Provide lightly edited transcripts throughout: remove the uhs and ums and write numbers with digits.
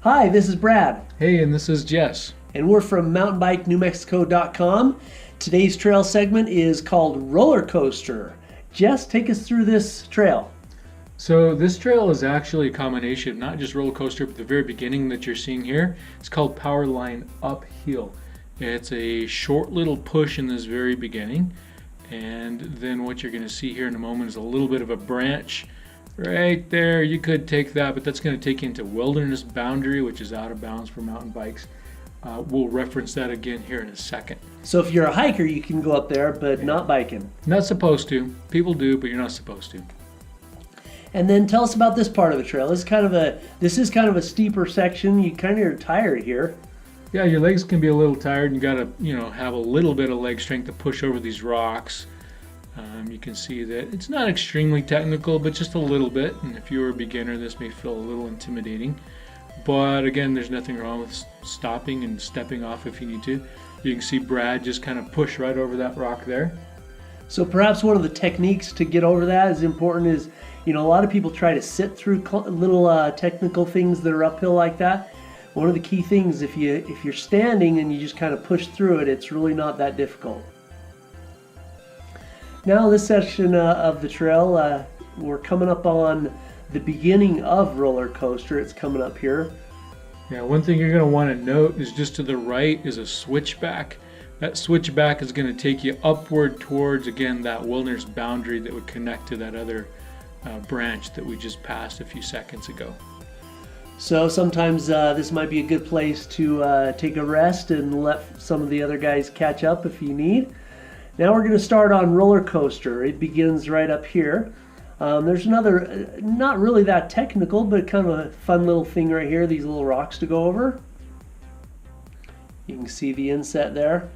Hi, this is Brad, Hey, and this is Jess. and we're from mountainbikenewmexico.com. Today's trail segment is called Roller Coaster. Jess, take us through this trail. So this trail is actually a combination of not just roller coaster, but the very beginning that you're seeing here. It's called Power Line Uphill. It's a short little push in this very beginning, and then what you're going to see here in a moment is a little bit of a branch right there. You could take that, but that's going to take you into wilderness boundary, which is out of bounds for mountain bikes. We'll reference that again here in a second. So if you're a hiker, you can go up there, but not biking. Not supposed to. People do, but you're not supposed to. And then tell us about this part of the trail. This is kind of a steeper section. You kind of are tired here. Yeah, your legs can be a little tired, and you got to, have a little bit of leg strength to push over these rocks. You can see that it's not extremely technical, but just a little bit. And if you're a beginner, this may feel a little intimidating. But again, there's nothing wrong with stopping and stepping off if you need to. You can see Brad just kind of push right over that rock there. So perhaps one of the techniques to get over that is important is, a lot of people try to sit through little technical things that are uphill like that. One of the key things, if you're standing and you just kind of push through it, it's really not that difficult. Now this section of the trail, we're coming up on the beginning of Roller Coaster. It's coming up here. Yeah, one thing you're going to want to note is just to the right is a switchback. That switchback is going to take you upward towards, again, that wilderness boundary that would connect to that other branch that we just passed a few seconds ago. So sometimes this might be a good place to take a rest and let some of the other guys catch up if you need. Now we're going to start on Roller Coaster. It begins right up here. There's another, not really that technical, but kind of a fun little thing right here, these little rocks to go over. You can see the inset there.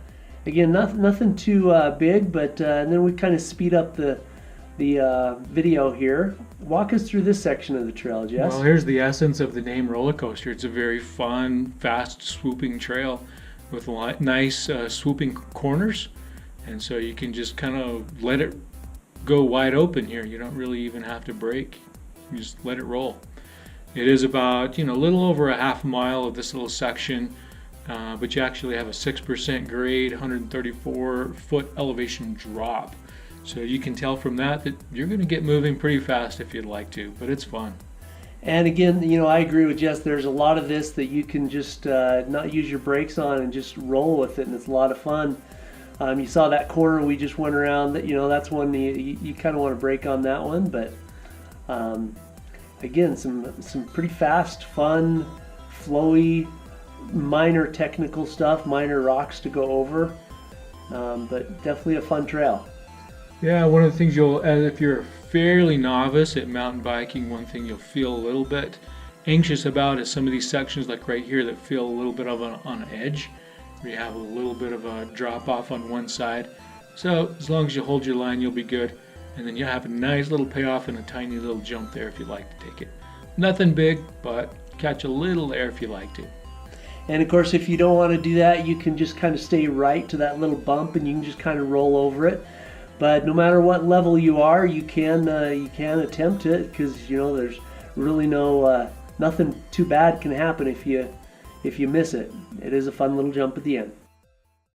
Again, nothing too big, but and then we kind of speed up the video here. Walk us through this section of the trail, Jess. Well, here's the essence of the name roller coaster. It's a very fun, fast, swooping trail with nice swooping corners. And so you can just kind of let it go wide open here. You don't really even have to brake. You just let it roll. It is about, a little over a half mile of this little section, but you actually have a 6% grade, 134-foot elevation drop. So you can tell from that you're going to get moving pretty fast if you'd like to, but it's fun. And again, I agree with Jess. There's a lot of this that you can just not use your brakes on and just roll with it, and it's a lot of fun. You saw that corner we just went around. That's one you kind of want to brake on that one. But again, some pretty fast, fun, flowy, minor technical stuff, minor rocks to go over. But definitely a fun trail. Yeah, one of the things if you're fairly novice at mountain biking, one thing you'll feel a little bit anxious about is some of these sections like right here that feel a little bit of on an edge. We have a little bit of a drop off on one side. So as long as you hold your line, you'll be good. And then you'll have a nice little payoff and a tiny little jump there if you'd like to take it. Nothing big, but catch a little air if you like to. And of course, if you don't want to do that, you can just kind of stay right to that little bump and you can just kind of roll over it. But no matter what level you are, you can attempt it, because there's really nothing too bad can happen if you miss it. It is a fun little jump at the end.